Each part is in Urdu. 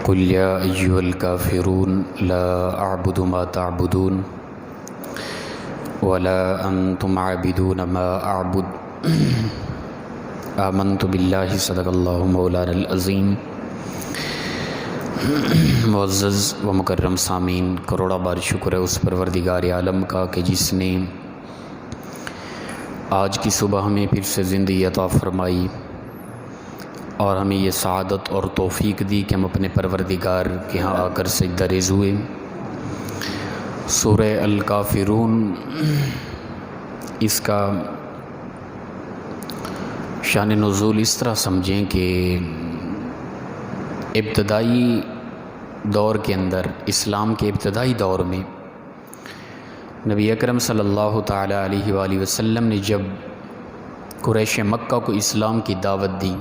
قل یا ایھا الکافرون لا اعبد ما تعبدون ولا انتم عابدون ما اعبد آمنت باللہ صدق اللہ مولانا العظیم۔ معزز و مکرم سامعین، کروڑا بار شکر ہے اس پروردگار عالم کا کہ جس نے آج کی صبح ہمیں پھر سے زندگی عطا فرمائی اور ہمیں یہ سعادت اور توفیق دی کہ ہم اپنے پروردگار کے ہاں آ کر سجدہ ریز ہوئے۔ سورہ الکافرون، اس کا شان نزول اس طرح سمجھیں کہ ابتدائی دور کے اندر، اسلام کے ابتدائی دور میں نبی اکرم صلی اللہ تعالی علیہ وآلہ وسلم نے جب قریش مکہ کو اسلام کی دعوت دی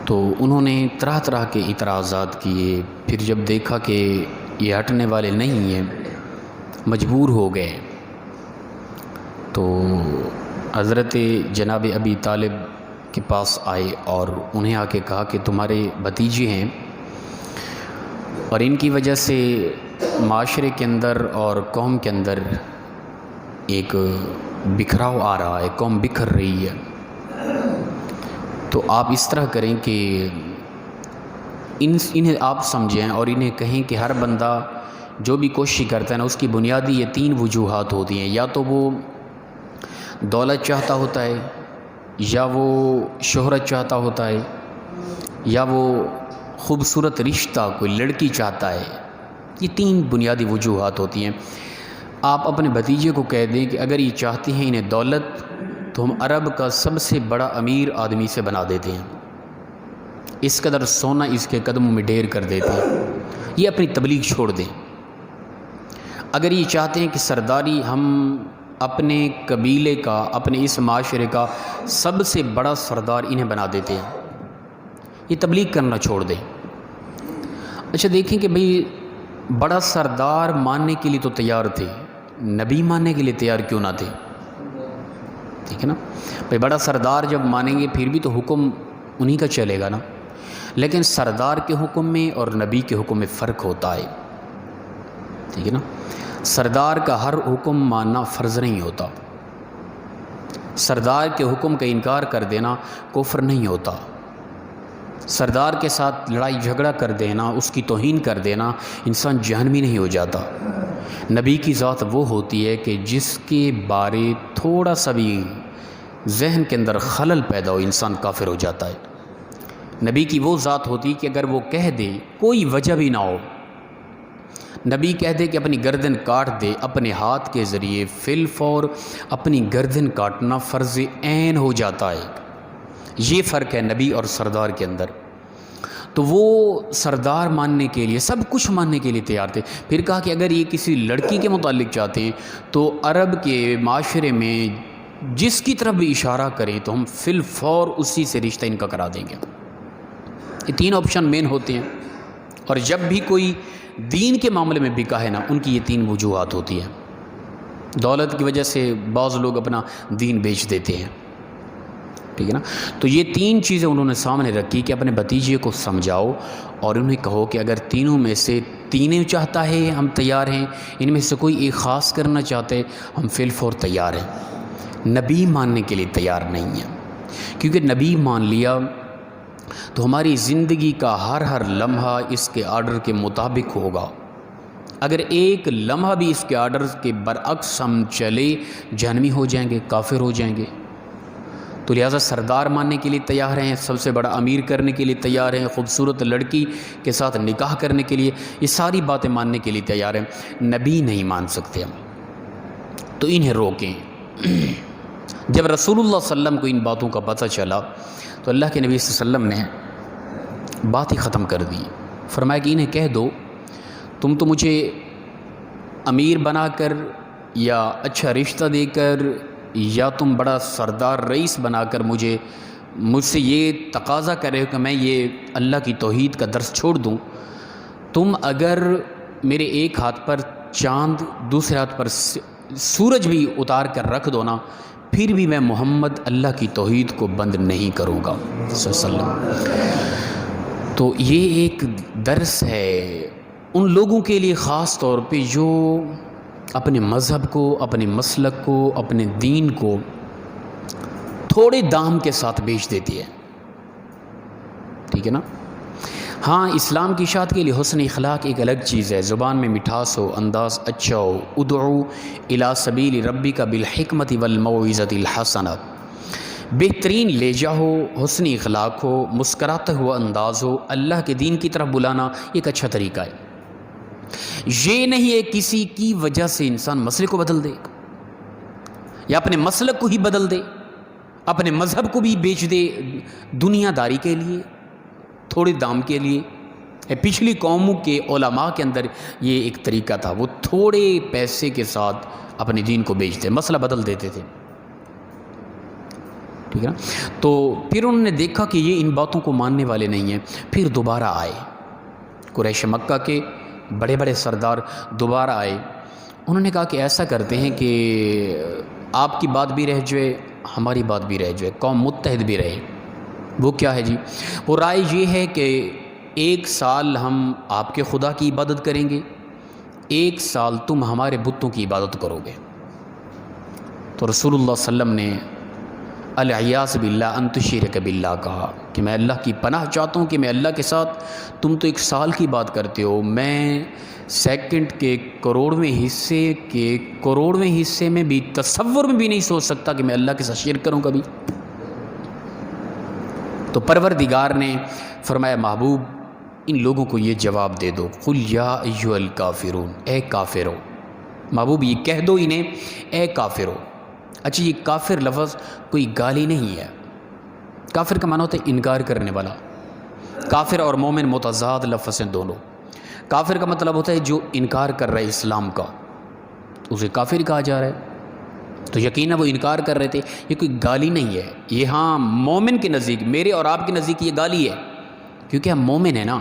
تو انہوں نے طرح طرح کے اعتراضات کیے۔ پھر جب دیکھا کہ یہ ہٹنے والے نہیں ہیں، مجبور ہو گئے، تو حضرت جناب ابی طالب کے پاس آئے اور انہیں آ کے کہا کہ تمہارے بھتیجے ہیں اور ان کی وجہ سے معاشرے کے اندر اور قوم کے اندر ایک بکھراؤ آ رہا ہے، قوم بکھر رہی ہے، تو آپ اس طرح کریں کہ انہیں آپ سمجھیں اور انہیں کہیں کہ ہر بندہ جو بھی کوشش کرتا ہے نا، اس کی بنیادی یہ 3 وجوہات ہوتی ہیں، یا تو وہ دولت چاہتا ہوتا ہے، یا وہ شہرت چاہتا ہوتا ہے، یا وہ خوبصورت رشتہ کوئی لڑکی چاہتا ہے۔ یہ 3 بنیادی وجوہات ہوتی ہیں۔ آپ اپنے بھتیجے کو کہہ دیں کہ اگر یہ چاہتے ہیں انہیں دولت، تو ہم عرب کا سب سے بڑا امیر آدمی سے بنا دیتے ہیں، اس قدر سونا اس کے قدموں میں ڈھیر کر دیتے ہیں، یہ اپنی تبلیغ چھوڑ دیں۔ اگر یہ چاہتے ہیں کہ سرداری، ہم اپنے قبیلے کا، اپنے اس معاشرے کا سب سے بڑا سردار انہیں بنا دیتے ہیں، یہ تبلیغ کرنا چھوڑ دیں۔ اچھا دیکھیں کہ بھئی بڑا سردار ماننے کے لیے تو تیار تھے، نبی ماننے کے لیے تیار کیوں نہ تھے؟ ٹھیک ہے نا، بھئی بڑا سردار جب مانیں گے پھر بھی تو حکم انہی کا چلے گا نا، لیکن سردار کے حکم میں اور نبی کے حکم میں فرق ہوتا ہے، ٹھیک ہے نا۔ سردار کا ہر حکم ماننا فرض نہیں ہوتا، سردار کے حکم کا انکار کر دینا کفر نہیں ہوتا، سردار کے ساتھ لڑائی جھگڑا کر دینا، اس کی توہین کر دینا انسان جہنمی نہیں ہو جاتا۔ نبی کی ذات وہ ہوتی ہے کہ جس کے بارے تھوڑا سا بھی ذہن کے اندر خلل پیدا ہو انسان کافر ہو جاتا ہے۔ نبی کی وہ ذات ہوتی ہے کہ اگر وہ کہہ دے، کوئی وجہ بھی نہ ہو، نبی کہہ دے کہ اپنی گردن کاٹ دے، اپنے ہاتھ کے ذریعے فی الفور اپنی گردن کاٹنا فرض عین ہو جاتا ہے۔ یہ فرق ہے نبی اور سردار کے اندر۔ تو وہ سردار ماننے کے لیے، سب کچھ ماننے کے لیے تیار تھے۔ پھر کہا کہ اگر یہ کسی لڑکی کے متعلق چاہتے ہیں تو عرب کے معاشرے میں جس کی طرف بھی اشارہ کریں تو ہم فی الفور اسی سے رشتہ ان کا کرا دیں گے۔ یہ 3 آپشن مین ہوتے ہیں، اور جب بھی کوئی دین کے معاملے میں بکا ہے نا، ان کی یہ 3 وجوہات ہوتی ہیں۔ دولت کی وجہ سے بعض لوگ اپنا دین بیچ دیتے ہیں، ٹھیک ہے نا۔ تو یہ 3 چیزیں انہوں نے سامنے رکھی کہ اپنے بھتیجے کو سمجھاؤ اور انہیں کہو کہ اگر تینوں میں سے تینوں چاہتا ہے ہم تیار ہیں، ان میں سے کوئی ایک خاص کرنا چاہتے ہم فی الفور تیار ہیں۔ نبی ماننے کے لیے تیار نہیں ہیں، کیونکہ نبی مان لیا تو ہماری زندگی کا ہر لمحہ اس کے آرڈر کے مطابق ہوگا۔ اگر ایک لمحہ بھی اس کے آرڈر کے برعکس ہم چلے، جہنمی ہو جائیں گے، کافر ہو جائیں گے۔ تو لہٰذا سردار ماننے کے لیے تیار ہیں، سب سے بڑا امیر کرنے کے لیے تیار ہیں، خوبصورت لڑکی کے ساتھ نکاح کرنے کے لیے، یہ ساری باتیں ماننے کے لیے تیار ہیں، نبی نہیں مان سکتے ہم، تو انہیں روکیں۔ جب رسول اللہ صلی اللہ علیہ وسلم کو ان باتوں کا پتہ چلا تو اللہ کے نبی صلی اللہ علیہ وسلم نے بات ہی ختم کر دی، فرمایا کہ انہیں کہہ دو تم تو مجھے امیر بنا کر یا اچھا رشتہ دے کر یا تم بڑا سردار رئیس بنا کر مجھ سے یہ تقاضا کر رہے ہو کہ میں یہ اللہ کی توحید کا درس چھوڑ دوں۔ تم اگر میرے ایک ہاتھ پر چاند، دوسرے ہاتھ پر سورج بھی اتار کر رکھ دو نا، پھر بھی میں محمد اللہ کی توحید کو بند نہیں کروں گا صلی اللہ علیہ وسلم۔ تو یہ ایک درس ہے ان لوگوں کے لیے خاص طور پہ جو اپنے مذہب کو، اپنے مسلک کو، اپنے دین کو تھوڑے دام کے ساتھ بیچ دیتی ہے، ٹھیک ہے نا۔ ہاں، اسلام کی اشاعت کے لیے حسن اخلاق ایک الگ چیز ہے، زبان میں مٹھاس ہو، انداز اچھا ہو، ادعو الی سبیل ربک بالحکمت والموعظۃ الحسنہ، بہترین لہجہ ہو، حسن اخلاق ہو، مسکراتا ہوا انداز ہو، اللہ کے دین کی طرف بلانا ایک اچھا طریقہ ہے۔ یہ نہیں ہے کسی کی وجہ سے انسان مسئلے کو بدل دے یا اپنے مسلک کو ہی بدل دے، اپنے مذہب کو بھی بیچ دے دنیا داری کے لیے، تھوڑے دام کے لیے۔ پچھلی قوموں کے علماء کے اندر یہ ایک طریقہ تھا، وہ تھوڑے پیسے کے ساتھ اپنے دین کو بیچتے، مسئلہ بدل دیتے تھے، ٹھیک ہے نا۔ تو پھر انہوں نے دیکھا کہ یہ ان باتوں کو ماننے والے نہیں ہیں، پھر دوبارہ آئے قریش مکہ کے بڑے بڑے سردار دوبارہ آئے، انہوں نے کہا کہ ایسا کرتے ہیں کہ آپ کی بات بھی رہ جائے، ہماری بات بھی رہ جائے، قوم متحد بھی رہے۔ وہ کیا ہے جی؟ وہ رائے یہ ہے کہ 1 سال ہم آپ کے خدا کی عبادت کریں گے، 1 سال تم ہمارے بتوں کی عبادت کرو گے۔ تو رسول اللہ صلی اللہ علیہ وسلم نے الیاذ باللہ ان تشرک باللہ کہا کہ میں اللہ کی پناہ چاہتا ہوں کہ میں اللہ کے ساتھ، تم تو 1 سال کی بات کرتے ہو، میں سیکنڈ کے کروڑویں حصے میں بھی تصور میں بھی نہیں سوچ سکتا کہ میں اللہ کے ساتھ شرک کروں کبھی۔ تو پروردگار نے فرمایا محبوب ان لوگوں کو یہ جواب دے دو، قل یا ایھا الکافرون، اے کافرو، محبوب یہ کہہ دو انہیں اے کافرو۔ اچھا، یہ کافر لفظ کوئی گالی نہیں ہے، کافر کا معنی ہوتا ہے انکار کرنے والا۔ کافر اور مومن متضاد لفظ ہیں دونوں۔ کافر کا مطلب ہوتا ہے جو انکار کر رہا ہے اسلام کا، اسے کافر کہا جا رہا ہے۔ تو یقیناً وہ انکار کر رہے تھے، یہ کوئی گالی نہیں ہے، یہ ہاں مومن کے نزدیک، میرے اور آپ کے نزدیک یہ گالی ہے کیونکہ ہم مومن ہیں نا،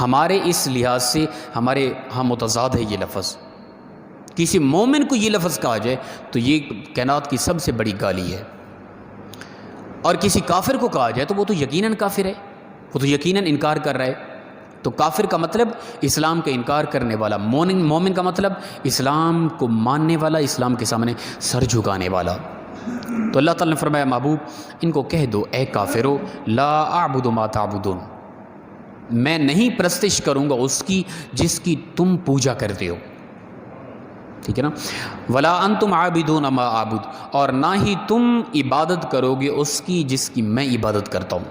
ہمارے اس لحاظ سے ہمارے ہاں متضاد ہے یہ لفظ۔ کسی مومن کو یہ لفظ کہا جائے تو یہ کائنات کی سب سے بڑی گالی ہے، اور کسی کافر کو کہا جائے تو وہ تو یقیناً کافر ہے، وہ تو یقیناً انکار کر رہا ہے۔ تو کافر کا مطلب اسلام کا انکار کرنے والا، مومن کا مطلب اسلام کو ماننے والا، اسلام کے سامنے سر جھکانے والا۔ تو اللہ تعالیٰ نے فرمایا محبوب ان کو کہہ دو اے کافرو، لا اعبد ما تعبدون، میں نہیں پرستش کروں گا اس کی جس کی تم پوجا کرتے ہو، ٹھیک ہے نا، ولا انتم عابدون ما اعبد، اور نہ ہی تم عبادت کرو گے اس کی جس کی میں عبادت کرتا ہوں،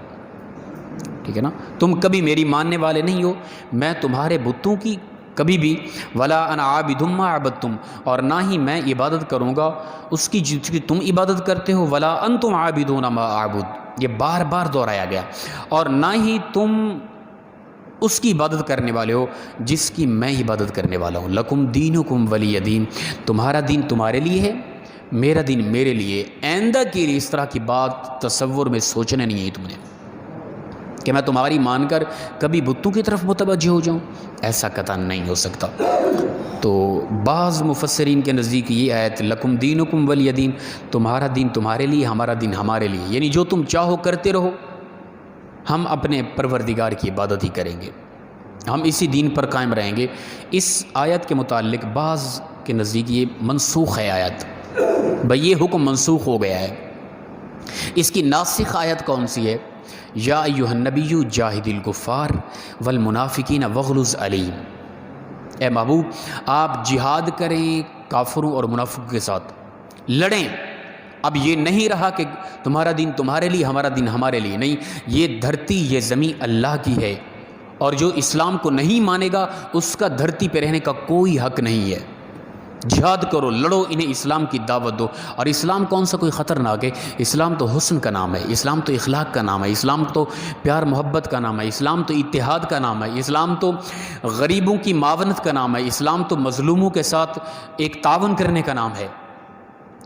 ٹھیک ہے نا۔ تم کبھی میری ماننے والے نہیں ہو، میں تمہارے بتوں کی کبھی بھی، ولا انا عابد ما عبدتم، اور نہ ہی میں عبادت کروں گا اس کی جس کی تم عبادت کرتے ہو، ولا انتم عابدون ما اعبد، یہ بار بار دہرایا گیا، اور نہ ہی تم اس کی عبادت کرنے والے ہو جس کی میں عبادت کرنے والا ہوں، لکم دینکم ولی دین، تمہارا دین تمہارے لیے ہے، میرا دین میرے لیے۔ آئندہ کے لیے اس طرح کی بات تصور میں سوچنا نہیں ہے تم نے کہ میں تمہاری مان کر کبھی بتوں کی طرف متوجہ ہو جاؤں، ایسا قطعاً نہیں ہو سکتا۔ تو بعض مفسرین کے نزدیک یہ آیت لکم دینکم ولی دین، تمہارا دین تمہارے لیے، ہمارا دین ہمارے لیے، یعنی جو تم چاہو کرتے رہو، ہم اپنے پروردگار کی عبادت ہی کریں گے، ہم اسی دین پر قائم رہیں گے۔ اس آیت کے متعلق بعض کے نزدیک یہ منسوخ ہے آیت، بھئی یہ حکم منسوخ ہو گیا ہے۔ اس کی ناسخ آیت کون سی ہے؟ یا ایھا النبی جاہد الکفار والمنافقین واغلظ علیہم، اے محبوب آپ جہاد کریں کافروں اور منافقوں کے ساتھ، لڑیں۔ اب یہ نہیں رہا کہ تمہارا دین تمہارے لیے، ہمارا دین ہمارے لیے، نہیں، یہ دھرتی یہ زمین اللہ کی ہے، اور جو اسلام کو نہیں مانے گا اس کا دھرتی پہ رہنے کا کوئی حق نہیں ہے۔ جہاد کرو، لڑو، انہیں اسلام کی دعوت دو۔ اور اسلام کون سا کوئی خطرناک ہے؟ اسلام تو حسن کا نام ہے، اسلام تو اخلاق کا نام ہے، اسلام تو پیار محبت کا نام ہے، اسلام تو اتحاد کا نام ہے، اسلام تو غریبوں کی معاونت کا نام ہے، اسلام تو مظلوموں کے ساتھ ایک تعاون کرنے کا نام ہے۔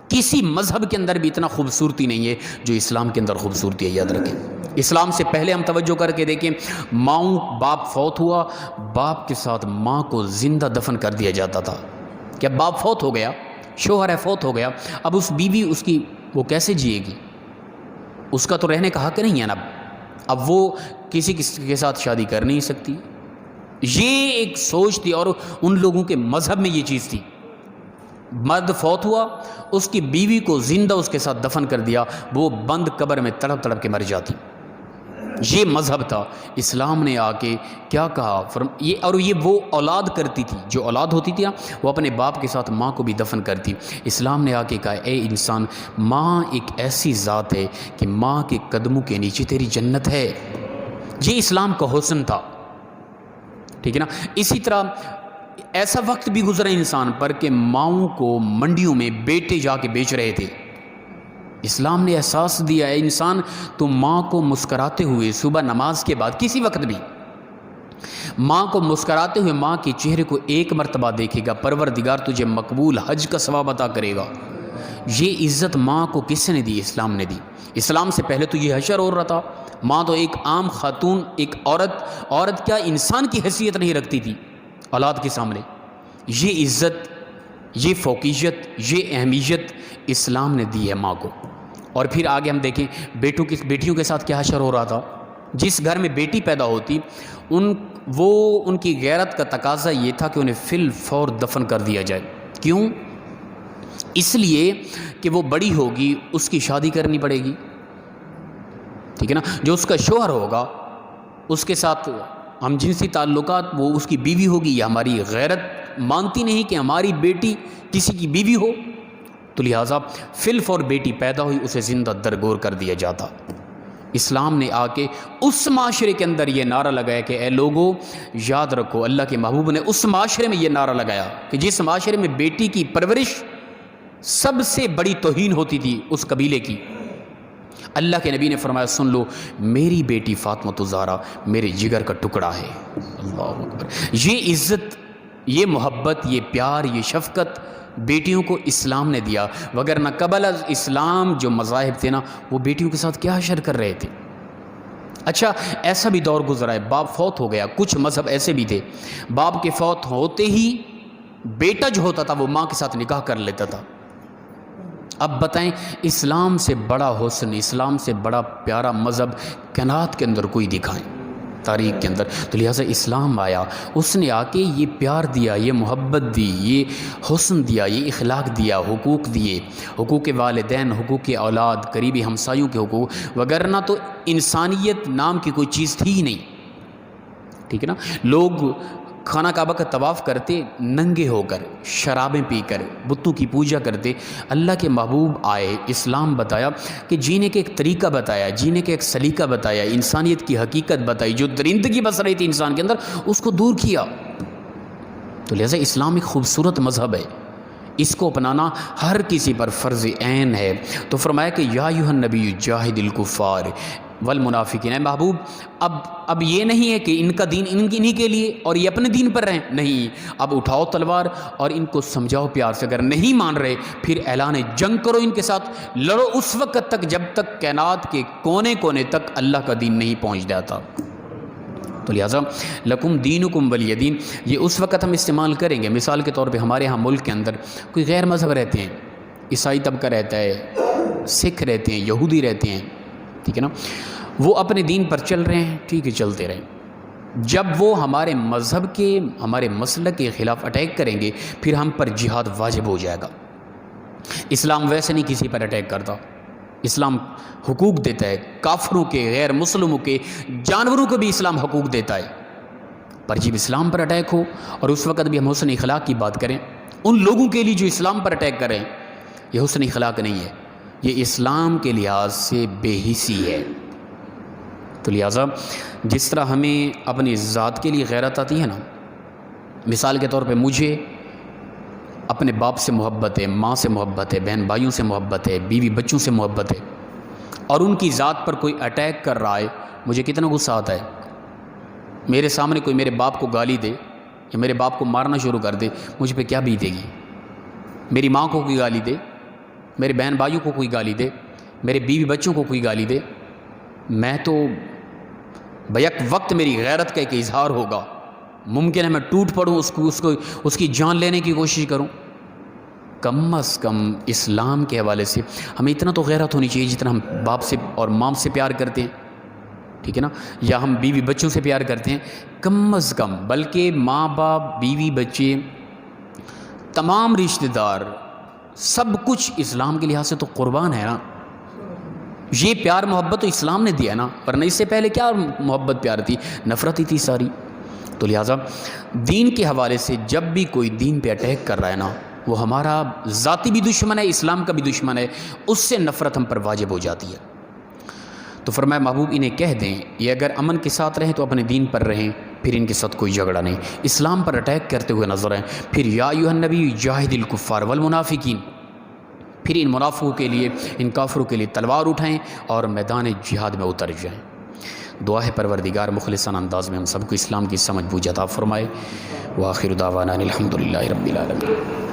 کسی مذہب کے اندر بھی اتنا خوبصورتی نہیں ہے جو اسلام کے اندر خوبصورتی ہے، یاد رکھیں۔ اسلام سے پہلے ہم توجہ کر کے دیکھیں، ماؤں باپ فوت ہوا، باپ کے ساتھ ماں کو زندہ دفن کر دیا جاتا تھا کہ اب باپ فوت ہو گیا، شوہر ہے فوت ہو گیا، اب اس بیوی اس کی وہ کیسے جیے گی؟ اس کا تو رہنے کا حق نہیں ہے نا۔ اب وہ کسی کے ساتھ شادی کر نہیں سکتی. یہ ایک سوچ تھی اور ان لوگوں کے مذہب میں یہ چیز تھی. مرد فوت ہوا، اس کی بیوی کو زندہ اس کے ساتھ دفن کر دیا، وہ بند قبر میں تڑپ تڑپ کے مر جاتی. یہ مذہب تھا. اسلام نے آ کے کیا کہا، یہ وہ اولاد کرتی تھی، جو اولاد ہوتی تھی نا وہ اپنے باپ کے ساتھ ماں کو بھی دفن کرتی. اسلام نے آ کے کہا اے انسان، ماں ایک ایسی ذات ہے کہ ماں کے قدموں کے نیچے تیری جنت ہے. یہ اسلام کا حسن تھا. ٹھیک ہے نا. اسی طرح ایسا وقت بھی گزرا انسان پر کہ ماؤں کو منڈیوں میں بیٹے جا کے بیچ رہے تھے. اسلام نے احساس دیا ہے انسان تو ماں کو مسکراتے ہوئے صبح نماز کے بعد کسی وقت بھی ماں کو مسکراتے ہوئے ماں کے چہرے کو ایک مرتبہ دیکھے گا، پروردگار تجھے مقبول حج کا ثواب عطا کرے گا. یہ عزت ماں کو کس نے دی؟ اسلام نے دی. اسلام سے پہلے تو یہ حشر ہو رہا تھا. ماں تو ایک عام خاتون، ایک عورت کیا انسان کی حیثیت نہیں رکھتی تھی اولاد کے سامنے. یہ عزت، یہ فوقیت، یہ اہمیت اسلام نے دی ہے ماں کو. اور پھر آگے ہم دیکھیں بیٹیوں کے ساتھ کیا حشر ہو رہا تھا. جس گھر میں بیٹی پیدا ہوتی ان کی غیرت کا تقاضا یہ تھا کہ انہیں فی الفور دفن کر دیا جائے. کیوں؟ اس لیے کہ وہ بڑی ہوگی، اس کی شادی کرنی پڑے گی. ٹھیک ہے نا. جو اس کا شوہر ہوگا اس کے ساتھ ہم جنسی تعلقات، وہ اس کی بیوی ہوگی. یہ ہماری غیرت مانتی نہیں کہ ہماری بیٹی کسی کی بیوی ہو، تو لہٰذا فی الفور بیٹی پیدا ہوئی اسے زندہ درگور کر دیا جاتا. اسلام نے آ کے اس معاشرے کے اندر یہ نعرہ لگایا کہ اے لوگوں یاد رکھو، اللہ کے محبوب نے اس معاشرے میں یہ نعرہ لگایا کہ جس معاشرے میں بیٹی کی پرورش سب سے بڑی توہین ہوتی تھی اس قبیلے کی، اللہ کے نبی نے فرمایا سن لو، میری بیٹی فاطمہ الزہرا میرے جگر کا ٹکڑا ہے. اللہ اکبر. یہ عزت، یہ محبت، یہ پیار، یہ شفقت بیٹیوں کو اسلام نے دیا. وگرنہ قبل از اسلام جو مذاہب تھے نا وہ بیٹیوں کے ساتھ کیا حشر کر رہے تھے. اچھا ایسا بھی دور گزرا ہے، باپ فوت ہو گیا. کچھ مذہب ایسے بھی تھے باپ کے فوت ہوتے ہی بیٹا جو ہوتا تھا وہ ماں کے ساتھ نکاح کر لیتا تھا. اب بتائیں اسلام سے بڑا حسن، اسلام سے بڑا پیارا مذہب کائنات کے اندر کوئی دکھائیں تاریخ کے اندر. تو لہٰذا اسلام آیا، اس نے آ کے یہ پیار دیا، یہ محبت دی، یہ حسن دیا، یہ اخلاق دیا، حقوق دیے، حقوق والدین، حقوق اولاد، قریبی ہمسایوں کے حقوق. وگرنہ تو انسانیت نام کی کوئی چیز تھی ہی نہیں. ٹھیک ہے نا. لوگ خانہ کعبہ کا طواف کرتے ننگے ہو کر، شرابیں پی کر، بتوں کی پوجا کرتے. اللہ کے محبوب آئے، اسلام بتایا کہ جینے کے ایک طریقہ بتایا، جینے کے ایک سلیقہ بتایا، انسانیت کی حقیقت بتائی. جو درندگی بس رہی تھی انسان کے اندر اس کو دور کیا. تو لہٰذا اسلام ایک خوبصورت مذہب ہے، اس کو اپنانا ہر کسی پر فرض عین ہے. تو فرمایا کہ یا ایھا النبی جاہد الکفار والمنافقین. اے محبوب اب یہ نہیں ہے کہ ان کا دین انہی کے لیے اور یہ اپنے دین پر رہیں، نہیں. اب اٹھاؤ تلوار اور ان کو سمجھاؤ پیار سے. اگر نہیں مان رہے پھر اعلان جنگ کرو، ان کے ساتھ لڑو اس وقت تک جب تک کائنات کے کونے کونے تک اللہ کا دین نہیں پہنچ جاتا. تو لہٰذا لکم دینکم ولی دین یہ اس وقت ہم استعمال کریں گے. مثال کے طور پہ ہمارے ہاں ملک کے اندر کوئی غیر مذہب رہتے ہیں، عیسائی طبقہ رہتا ہے، سکھ رہتے ہیں، یہودی رہتے ہیں. ٹھیک ہے نا. وہ اپنے دین پر چل رہے ہیں، ٹھیک ہے چلتے رہیں. جب وہ ہمارے مذہب کے، ہمارے مسلک کے خلاف اٹیک کریں گے پھر ہم پر جہاد واجب ہو جائے گا. اسلام ویسے نہیں کسی پر اٹیک کرتا. اسلام حقوق دیتا ہے، کافروں کے، غیر مسلموں کے، جانوروں کو بھی اسلام حقوق دیتا ہے. پر جب اسلام پر اٹیک ہو اور اس وقت بھی ہم حسن اخلاق کی بات کریں ان لوگوں کے لیے جو اسلام پر اٹیک کریں، یہ حسن اخلاق نہیں ہے، یہ اسلام کے لحاظ سے بے حسی ہے. تو لہٰذا جس طرح ہمیں اپنی ذات کے لیے غیرت آتی ہے نا، مثال کے طور پہ مجھے اپنے باپ سے محبت ہے، ماں سے محبت ہے، بہن بھائیوں سے محبت ہے، بیوی بچوں سے محبت ہے، اور ان کی ذات پر کوئی اٹیک کر رہا ہے مجھے کتنا غصہ آتا ہے. میرے سامنے کوئی میرے باپ کو گالی دے یا میرے باپ کو مارنا شروع کر دے، مجھ پہ کیا بیتے گی. میری ماں کو کوئی گالی دے، میرے بہن بھائیوں کو کوئی گالی دے، میرے بیوی بچوں کو کوئی گالی دے، میں تو بیک وقت میری غیرت کا ایک اظہار ہوگا. ممکن ہے میں ٹوٹ پڑوں، اس کی جان لینے کی کوشش کروں. کم از کم اسلام کے حوالے سے ہمیں اتنا تو غیرت ہونی چاہیے جتنا ہم باپ سے اور ماں سے پیار کرتے ہیں. ٹھیک ہے نا، یا ہم بیوی بچوں سے پیار کرتے ہیں، کم از کم بلکہ ماں باپ، بیوی بچے، تمام رشتہ دار، سب کچھ اسلام کے لحاظ سے تو قربان ہے نا. یہ پیار محبت تو اسلام نے دیا نا، ورنہ اس سے پہلے کیا محبت پیار تھی، نفرت ہی تھی ساری. تو لہٰذا دین کے حوالے سے جب بھی کوئی دین پہ اٹیک کر رہا ہے نا، وہ ہمارا ذاتی بھی دشمن ہے، اسلام کا بھی دشمن ہے، اس سے نفرت ہم پر واجب ہو جاتی ہے. تو فرمایا محبوب انہیں کہہ دیں یہ اگر امن کے ساتھ رہیں تو اپنے دین پر رہیں، پھر ان کے ساتھ کوئی جھگڑا نہیں. اسلام پر اٹیک کرتے ہوئے نظر آئیں، پھر یا ایھا النبی جاہد الکفار والمنافقین، پھر ان منافقوں کے لیے، ان کافروں کے لیے تلوار اٹھائیں اور میدان جہاد میں اتر جائیں. دعا ہے پروردگار مخلصانہ انداز میں ہم سب کو اسلام کی سمجھ بوجھ عطا فرمائے. وآخر دعوانا الحمدللہ رب العالمین.